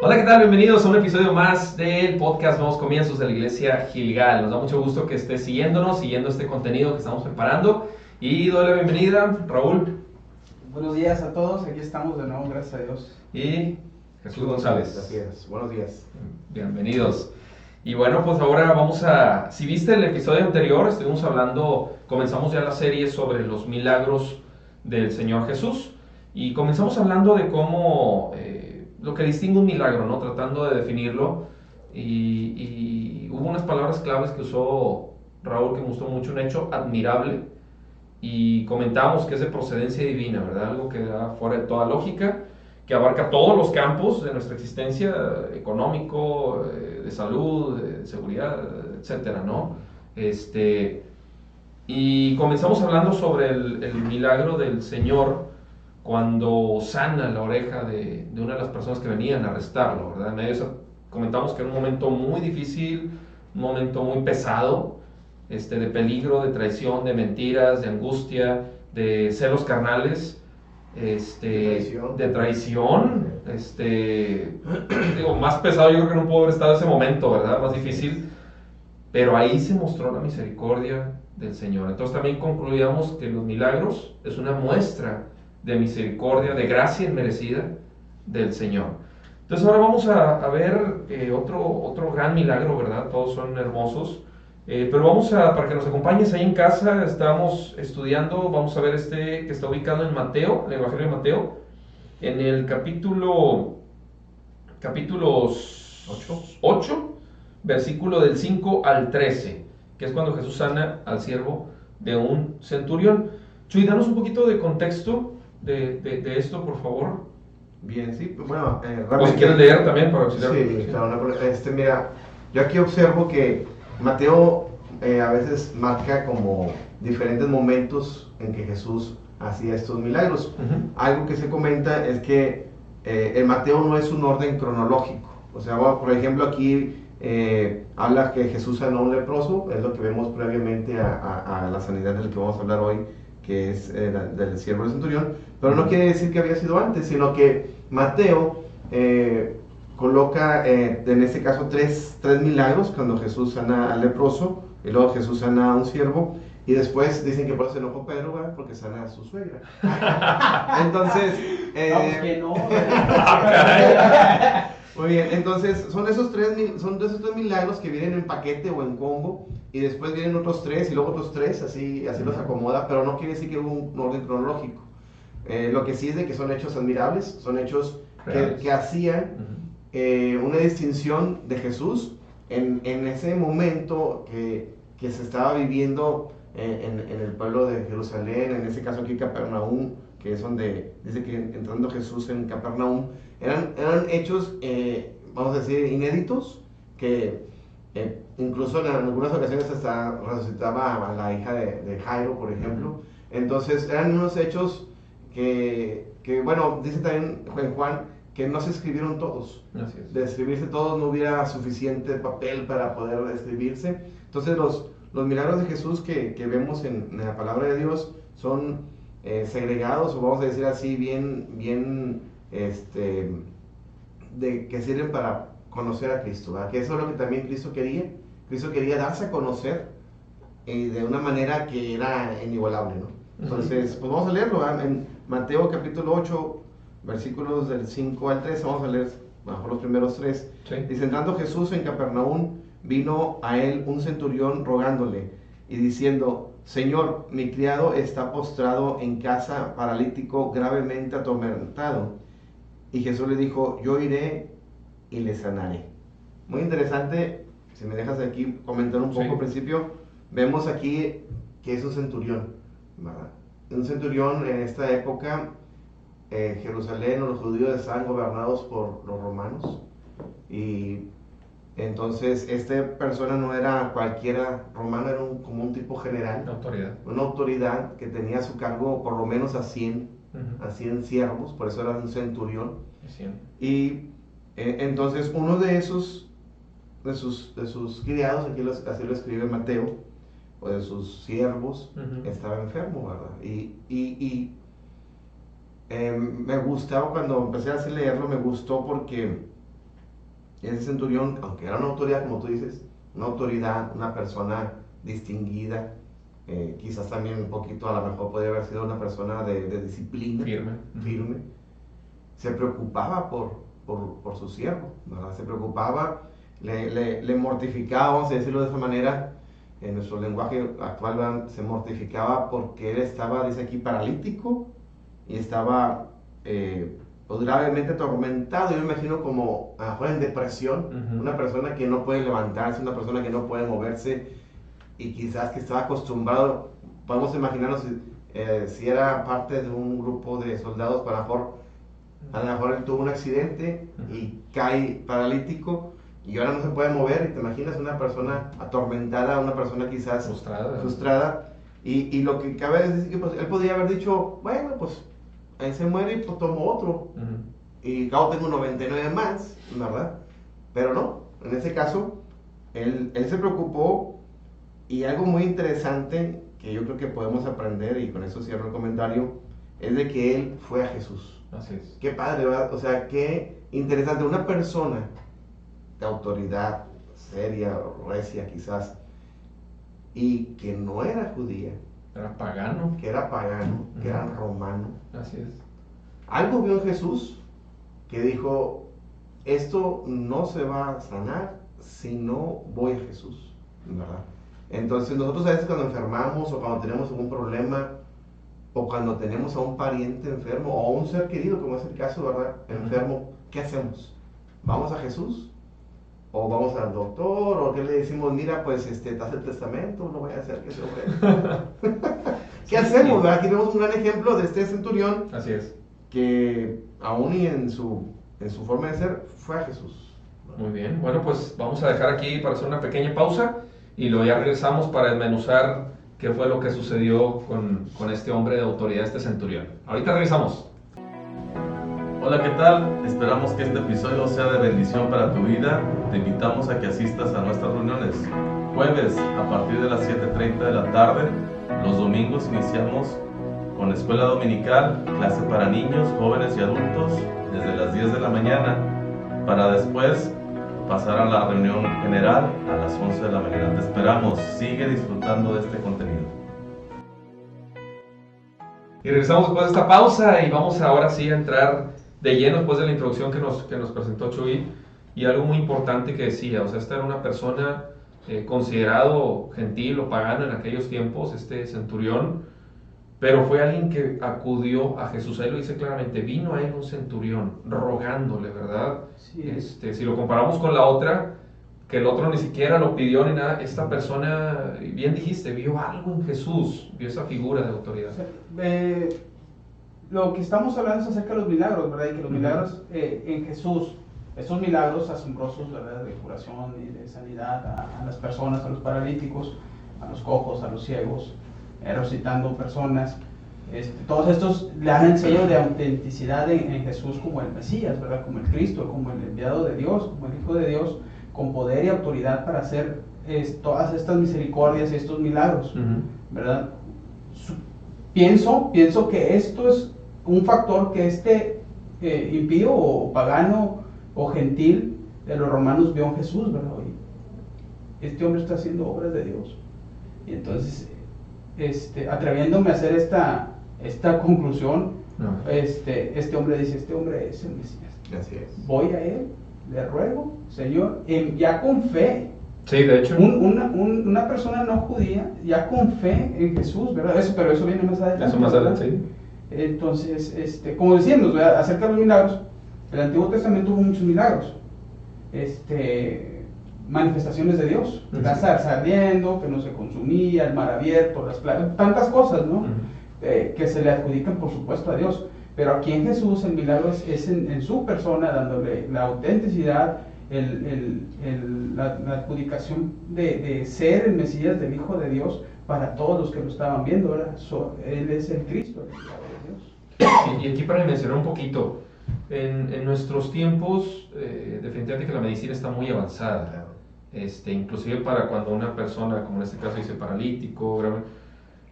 Hola, ¿qué tal? Bienvenidos a un episodio más del podcast Nuevos Comienzos de la Iglesia Gilgal. Nos da mucho gusto que estés siguiéndonos, siguiendo este contenido que estamos preparando. Y doy la bienvenida, Raúl Buenos días a todos, aquí estamos de nuevo, gracias a Dios. y Jesús González. Gracias, buenos días. Bienvenidos. Y bueno, pues ahora si viste el episodio anterior, comenzamos ya la serie sobre los milagros del Señor Jesús. Y comenzamos hablando de cómo, lo que distingue un milagro, ¿no? Tratando de definirlo. Y hubo unas palabras claves que usó Raúl que me gustó mucho, un hecho admirable. Y comentábamos que es de procedencia divina, ¿verdad? Algo que da fuera de toda lógica, que abarca todos los campos de nuestra existencia, económico, de salud, de seguridad, etcétera, ¿no? Y comenzamos hablando sobre el milagro del Señor cuando sana la oreja de una de las personas que venían a arrestarlo, ¿verdad? Comentamos que era un momento muy difícil, un momento muy pesado, de peligro, de traición, de mentiras, de angustia, de celos carnales, de traición, digo, más pesado yo creo que no pudo haber estado ese momento, ¿verdad? Más difícil, pero ahí se mostró la misericordia del Señor. Entonces también concluíamos que los milagros es una muestra de misericordia, de gracia inmerecida del Señor. Entonces ahora vamos a ver otro gran milagro, ¿verdad? Todos son hermosos. Pero para que nos acompañes ahí en casa, estamos estudiando, vamos a ver que está ubicado en Mateo, el Evangelio de Mateo, en el capítulo 8, versículo del 5 al 13, que es cuando Jesús sana al siervo de un centurión. Chuy, danos un poquito de contexto de esto, por favor. Bien, sí, bueno, O si quieres leer también para auxiliar. Sí, claro, mira, yo aquí observo que Mateo a veces marca como diferentes momentos en que Jesús hacía estos milagros. Algo que se comenta es que el Mateo no es un orden cronológico. O sea, por ejemplo, aquí habla que Jesús sanó a un leproso, es lo que vemos previamente a la sanidad del que vamos a hablar hoy, que es del siervo del centurión, pero no quiere decir que había sido antes, sino que Mateo coloca en este caso tres milagros, cuando Jesús sana al leproso, y luego Jesús sana a un siervo, y después dicen que por eso se enojó Pedro, ¿verdad? Porque sana a su suegra. Entonces, Vamos que no. muy bien, entonces son de esos tres milagros que vienen en paquete o en combo, y después vienen otros tres y luego otros tres, así los acomoda, pero no quiere decir que hubo un orden cronológico. Lo que sí es de que son hechos admirables, son hechos que hacían una distinción de Jesús en ese momento que se estaba viviendo en el pueblo de Jerusalén, en ese caso aquí Capernaum, que es donde dice que entrando Jesús en Capernaum, eran hechos, vamos a decir, inéditos, que incluso en algunas ocasiones hasta resucitaba a la hija de Jairo, por ejemplo. Entonces eran unos hechos que bueno, dice también Juan, que no se escribieron todos. De escribirse todos no hubiera suficiente papel para poder escribirse. Entonces los milagros de Jesús que vemos en la palabra de Dios son segregados, o vamos a decir así, bien que sirven para conocer a Cristo, ¿verdad? Que eso es lo que también Cristo quería. Cristo quería darse a conocer de una manera que era inigualable, ¿no? Entonces, pues vamos a leerlo, ¿verdad? En Mateo capítulo 8, versículos del 5 al 3, vamos a leer bajo los primeros tres. Sí. Dice, entrando Jesús en Capernaum, vino a él un centurión rogándole y diciendo, Señor, mi criado está postrado en casa, paralítico, gravemente atormentado. Y Jesús le dijo, yo iré y le sanaré. Muy interesante, si me dejas aquí comentar un poco al principio, vemos aquí que es un centurión, ¿verdad? Un centurión en esta época, Jerusalén o los judíos estaban gobernados por los romanos, y entonces esta persona no era cualquiera romano, era como un tipo general, una autoridad que tenía a su cargo por lo menos a 100 siervos, por eso era un centurión. Y entonces uno de sus criados, así lo escribe Mateo, o de sus siervos, estaba enfermo, ¿verdad? Y me gustaba, cuando empecé a leerlo, me gustó porque ese centurión, aunque era una autoridad, como tú dices, una autoridad, una persona distinguida, quizás también un poquito, a lo mejor podría haber sido una persona de disciplina, firme, se preocupaba por su siervo, ¿verdad? Se preocupaba, le mortificaba, vamos a decirlo de esa manera, en nuestro lenguaje actual, ¿verdad? Se mortificaba porque él estaba, dice aquí, paralítico y estaba pues, gravemente atormentado. Yo me imagino como a lo mejor en depresión, una persona que no puede levantarse, una persona que no puede moverse y quizás que estaba acostumbrado, podemos imaginarnos si era parte de un grupo de soldados, pues, a lo mejor él tuvo un accidente y cae paralítico y ahora no se puede mover, y te imaginas una persona atormentada, una persona quizás frustrada, y lo que cabe es decir que pues, él podría haber dicho, bueno, pues él se muere y pues tomo otro, y acabo tengo 99 más, ¿verdad? Pero no, en ese caso, él se preocupó, y algo muy interesante que yo creo que podemos aprender, y con eso cierro el comentario, es de que él fue a Jesús. Así es. Qué padre, ¿verdad? O sea, qué interesante, una persona de autoridad seria, recia quizás, y que no era judía, Era pagano. que era romano. Así es. Algo vio en Jesús que dijo, esto no se va a sanar si no voy a Jesús, ¿verdad? Entonces nosotros a veces cuando enfermamos o cuando tenemos algún problema o cuando tenemos a un pariente enfermo o a un ser querido, como es el caso, ¿verdad? Enfermo, ¿qué hacemos? ¿Vamos a Jesús? ¿O vamos al doctor? ¿O qué le decimos? Mira, pues te hace el testamento, no voy a hacer que se ofrezca. ¿Qué hacemos? ¿Verdad? Aquí vemos un gran ejemplo de este centurión. Así es. Que aún y en su forma de ser, fue a Jesús. Muy bien, bueno, pues vamos a dejar aquí para hacer una pequeña pausa y luego ya regresamos para desmenuzar qué fue lo que sucedió con este hombre de autoridad, este centurión. Ahorita regresamos. Hola, ¿qué tal? Esperamos que este episodio sea de bendición para tu vida. Te invitamos a que asistas a nuestras reuniones. Jueves a partir de las 7:30 de la tarde. Los domingos iniciamos con escuela dominical, clase para niños, jóvenes y adultos desde las 10 de la mañana para después pasar a la reunión general a las 11 de la mañana. Te esperamos. Sigue disfrutando de este contenido. Y regresamos después de esta pausa y vamos ahora sí a entrar de lleno después de la introducción que nos presentó Chuy, y algo muy importante que decía, o sea, esta era una persona considerado gentil o pagano en aquellos tiempos, este centurión, pero fue alguien que acudió a Jesús. Ahí lo dice claramente, vino a él un centurión rogándole, ¿verdad? Sí. Si lo comparamos con la otra, que el otro ni siquiera lo pidió ni nada, esta persona, bien dijiste, vio algo en Jesús, vio esa figura de autoridad. O sea, lo que estamos hablando es acerca de los milagros, ¿verdad? Y que los milagros en Jesús, esos milagros asombrosos, ¿verdad? De curación y de sanidad a las personas, a los paralíticos, a los cojos, a los ciegos, resucitando personas, todos estos le dan el sello de autenticidad en Jesús como el Mesías, ¿verdad? Como el Cristo, como el enviado de Dios, como el Hijo de Dios, con poder y autoridad para hacer todas estas misericordias y estos milagros, ¿verdad? Pienso que esto es un factor que impío o pagano o gentil de los romanos vio en Jesús, ¿verdad? Y este hombre está haciendo obras de Dios. Y entonces, atreviéndome a hacer esta conclusión, este hombre dice, este hombre es el Mesías. Así es. Voy a él, le ruego, Señor, ya con fe. Sí, de hecho. Una persona no judía, ya con fe en Jesús, ¿verdad? Pero eso viene más adelante. Eso más adelante, sí. Entonces, como decíamos, ¿verdad? Acerca de los milagros, el Antiguo Testamento hubo muchos milagros. Manifestaciones de Dios, Lázaro saliendo, que no se consumía, el mar abierto, las plagas, tantas cosas, ¿no? Que se le adjudican, por supuesto, a Dios. Pero aquí en Jesús el milagro es en su persona, dándole la autenticidad, la adjudicación de ser el Mesías del Hijo de Dios para todos los que lo estaban viendo. ¿Verdad? Él es el Cristo, el Hijo de Dios. Y aquí para mencionar un poquito, en nuestros tiempos, definitivamente que la medicina está muy avanzada. Inclusive para cuando una persona, como en este caso dice paralítico,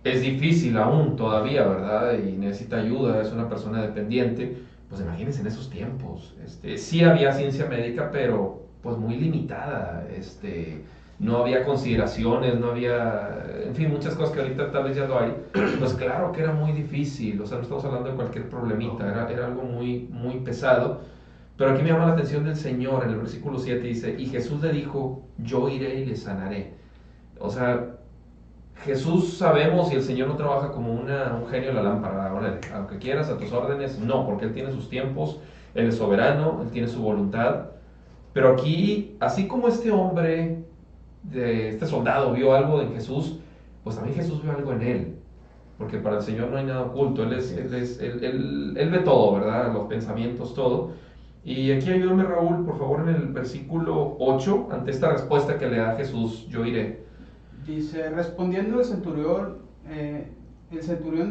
es difícil aún todavía, ¿verdad? Y necesita ayuda, es una persona dependiente. Pues imagínense en esos tiempos. Sí había ciencia médica, pero pues muy limitada, no había consideraciones, no había, en fin, muchas cosas que ahorita tal vez ya lo hay, pues claro que era muy difícil, o sea, no estamos hablando de cualquier problemita, era algo muy, muy pesado, pero aquí me llama la atención del Señor, en el versículo 7 dice, y Jesús le dijo, yo iré y le sanaré. O sea, Jesús sabemos y el Señor no trabaja como un genio de la lámpara, órale, aunque quieras a tus órdenes, no, porque Él tiene sus tiempos, Él es soberano, Él tiene su voluntad, pero aquí, así como este hombre, este soldado vio algo en Jesús, pues también Jesús vio algo en él, porque para el Señor no hay nada oculto, Él ve todo, ¿verdad? Los pensamientos, todo. Y aquí ayúdame, Raúl, por favor, en el versículo 8, ante esta respuesta que le da Jesús, yo iré. Dice, respondiendo el centurión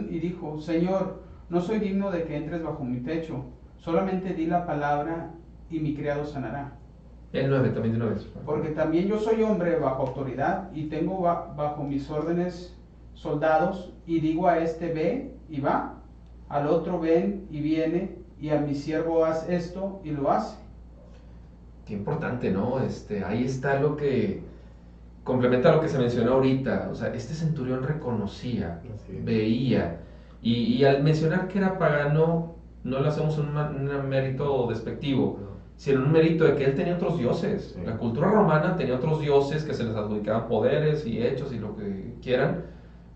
y dijo, Señor, no soy digno de que entres bajo mi techo, solamente di la palabra y mi criado sanará. El 9, también de una vez. Porque también yo soy hombre bajo autoridad y tengo bajo mis órdenes soldados, y digo a este ve y va, al otro ven y viene, y a mi siervo haz esto y lo hace. Qué importante, ¿no? Ahí está lo que complementa lo que se mencionó ahorita. O sea, este centurión reconocía, veía, y al mencionar que era pagano, no le hacemos un mérito despectivo, sino un mérito de que él tenía otros dioses. Sí. La cultura romana tenía otros dioses que se les adjudicaban poderes y hechos y lo que quieran,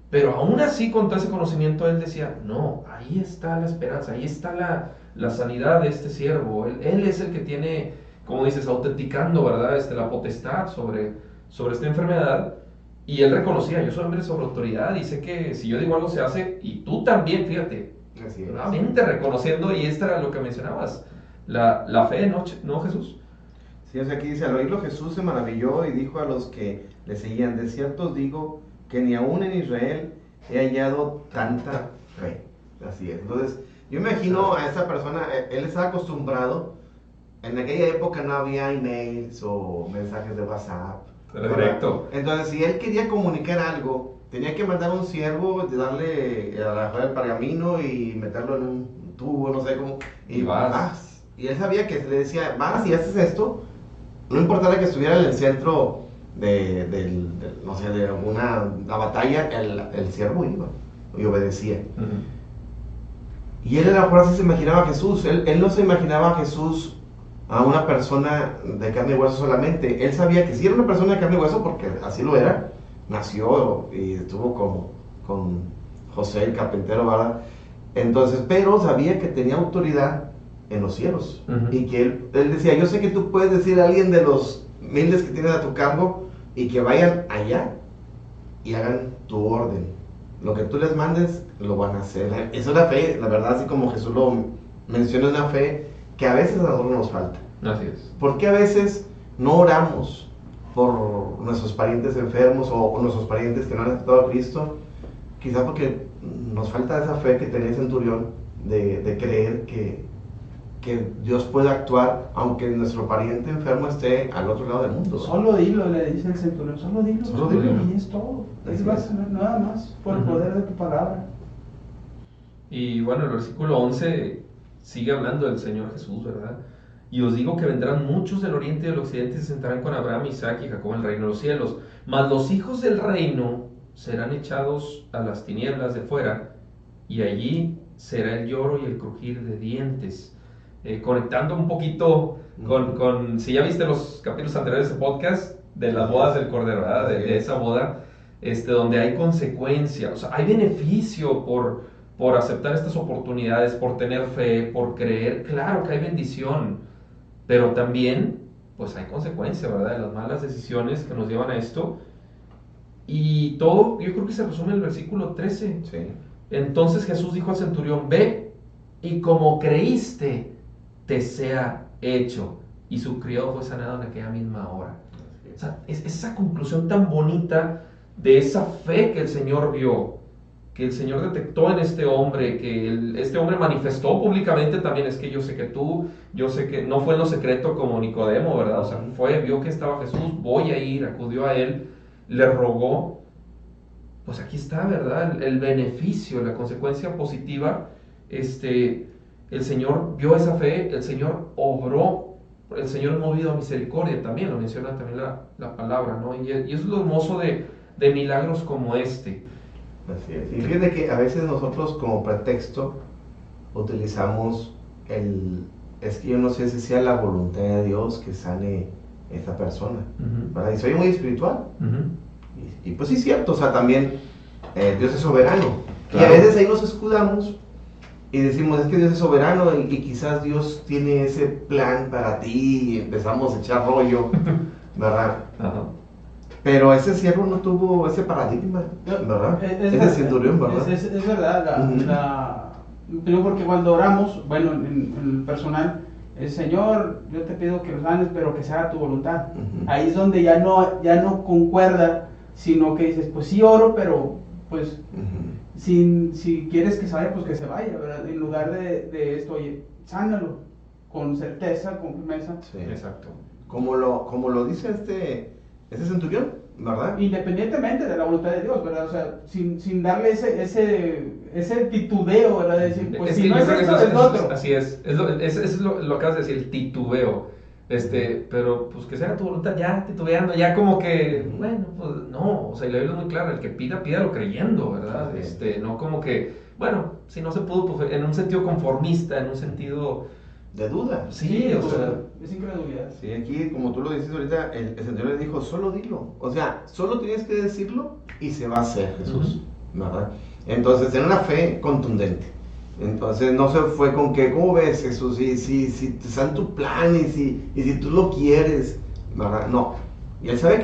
pero aún así, con todo ese conocimiento, él decía, no, ahí está la esperanza, ahí está la sanidad de este siervo. Él es el que tiene, como dices, autenticando, ¿verdad? La potestad sobre esta enfermedad. Y él reconocía, yo soy hombre sobre autoridad y sé que si yo digo algo se hace, y tú también, fíjate, Así es. nuevamente reconociendo, y esto era lo que mencionabas, la fe, ¿no, Jesús? Sí, o sea, aquí dice, al oírlo Jesús se maravilló y dijo a los que le seguían, de cierto os digo que ni aún en Israel he hallado tanta fe. Así es. Entonces, yo imagino a esa persona, él estaba acostumbrado, en aquella época no había emails o mensajes de WhatsApp. Era directo. Entonces, si él quería comunicar algo, tenía que mandar un siervo, darle a la mejor el pergamino y meterlo en un tubo, no sé cómo, y vas. Y él sabía que le decía, vas y haces esto, no importaba que estuviera en el centro no sé, de alguna la batalla, el siervo iba y obedecía. Y él a lo mejor así se imaginaba a Jesús. Él no se imaginaba a Jesús a una persona de carne y hueso solamente. Él sabía que sí era una persona de carne y hueso porque así lo era. Nació y estuvo con José el carpintero, ¿verdad? Entonces, pero sabía que tenía autoridad en los cielos. Y que él decía, yo sé que tú puedes decir a alguien de los miles que tienes a tu cargo y que vayan allá y hagan tu orden. Lo que tú les mandes, lo van a hacer. Es una fe, la verdad, así como Jesús lo menciona, una fe que a veces a nosotros nos falta. Así es. ¿Por qué a veces no oramos por nuestros parientes enfermos o nuestros parientes que no han aceptado a Cristo? Quizá porque nos falta esa fe que tenía el centurión de creer que Dios puede actuar aunque nuestro pariente enfermo esté al otro lado del mundo. Solo dilo, le dice el centurión, solo dilo, dilo. y es todo. Así Va a es. sanar nada más por el poder de tu palabra. Y bueno, el versículo 11 sigue hablando del Señor Jesús, ¿verdad? Y os digo que vendrán muchos del oriente y del occidente y se sentarán con Abraham, Isaac y Jacob en el reino de los cielos. Mas los hijos del reino serán echados a las tinieblas de fuera, y allí será el lloro y el crujir de dientes. Conectando un poquito con, si ya viste los capítulos anteriores de ese podcast, de las bodas del Cordero, ¿verdad? De esa boda, donde hay consecuencia, o sea, hay beneficio por aceptar estas oportunidades, por tener fe, por creer. Claro que hay bendición, pero también, pues hay consecuencia, ¿verdad? De las malas decisiones que nos llevan a esto. Y todo, yo creo que se resume en el versículo 13. Sí. Entonces Jesús dijo al centurión, ve, y como creíste, te sea hecho. Y su criado fue sanado en aquella misma hora. O sea, es esa conclusión tan bonita de esa fe que el Señor vio, que el Señor detectó en este hombre, que este hombre manifestó públicamente también. Es que yo sé que no fue en lo secreto como Nicodemo, ¿verdad? O sea, vio que estaba Jesús, voy a ir, acudió a él, le rogó. Pues aquí está, ¿verdad? El beneficio, la consecuencia positiva. El Señor vio esa fe, el Señor obró el Señor es movido a misericordia también, lo menciona también la palabra, ¿no? Y eso es lo hermoso de milagros como este. Así es. Y fíjate que a veces nosotros como pretexto utilizamos es que yo no sé si sea la voluntad de Dios que sane esta persona, ¿verdad? Y soy muy espiritual. Y pues sí es cierto, o sea, también Dios es soberano. Claro. Y a veces ahí nos escudamos y decimos, es que Dios es soberano y quizás Dios tiene ese plan para ti y empezamos a echar rollo, ¿verdad? Ajá. Pero ese siervo no tuvo ese paradigma, ¿verdad? Ese centurión, ¿verdad? Es verdad, digo, porque cuando oramos, bueno, en el personal, el Señor, yo te pido que los sanes, pero que se haga tu voluntad. Ahí es donde ya no concuerda, sino que dices, pues sí oro, pero pues si quieres que se vaya, pues que se vaya, ¿verdad? En lugar de esto, oye, sánalo con certeza, con firmeza. Sí. Exacto. Como lo dice ese centurión, ¿verdad? Independientemente de la voluntad de Dios, ¿verdad? O sea, sin darle ese titubeo, ¿verdad? De decir, pues si que no yo es creo que esto, eso es lo otro. Así es. Es lo acabas de decir, el titubeo. Pero pues que sea tu voluntad, ya titubeando, ya como que, bueno, pues no, o sea, y la Biblia es muy clara, el que pídalo creyendo, ¿verdad? No como que, bueno, si no se pudo, pues en un sentido conformista, en un sentido... De duda. Sí, o sea... Es incredulidad. Sí, aquí, como tú lo dices ahorita, el centurión le dijo, solo dilo. O sea, solo tienes que decirlo y se va a hacer, Jesús, ¿verdad? Entonces, tiene una fe contundente. Entonces, no se fue con que, ¿cómo ves, Jesús? Si te sale tu plan y si tú lo quieres, ¿verdad? No. Y él sabía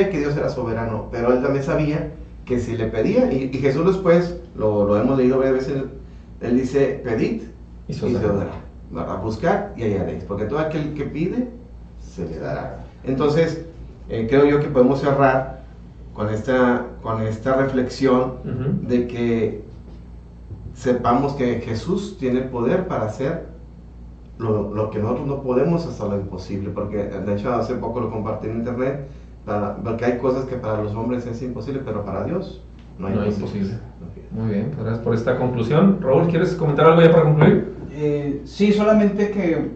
que Dios era soberano, pero él también sabía que si le pedía, y Jesús después, lo hemos leído varias veces, él dice, pedid y se os dará, ¿verdad? Buscar y hallaréis, porque todo aquel que pide, se le dará. Entonces, creo yo que podemos cerrar con esta reflexión de que sepamos que Jesús tiene el poder para hacer lo que nosotros no podemos, hasta lo imposible, porque de hecho hace poco lo compartí en internet, porque hay cosas que para los hombres es imposible, pero para Dios no hay imposible. Muy bien, pues gracias por esta conclusión. Raúl, ¿quieres comentar algo ya para concluir? Sí, solamente que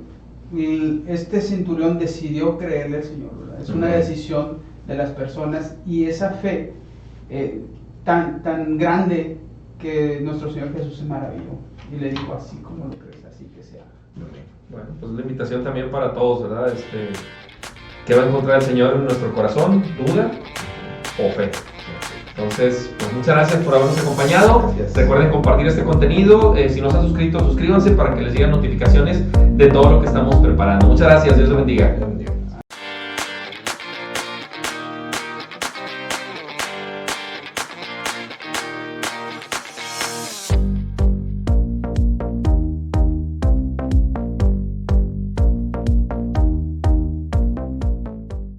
este centurión decidió creerle al Señor, ¿verdad? Es una decisión de las personas, y esa fe tan grande que nuestro Señor Jesús se maravilló y le dijo, así como lo crees, así que sea. Bueno, pues la invitación también para todos, ¿verdad? ¿Qué va a encontrar el Señor en nuestro corazón? ¿Duda o fe? Entonces, pues muchas gracias por habernos acompañado. Gracias. Recuerden compartir este contenido. Si no se han suscrito, suscríbanse para que les lleguen notificaciones de todo lo que estamos preparando. Muchas gracias, Dios los bendiga.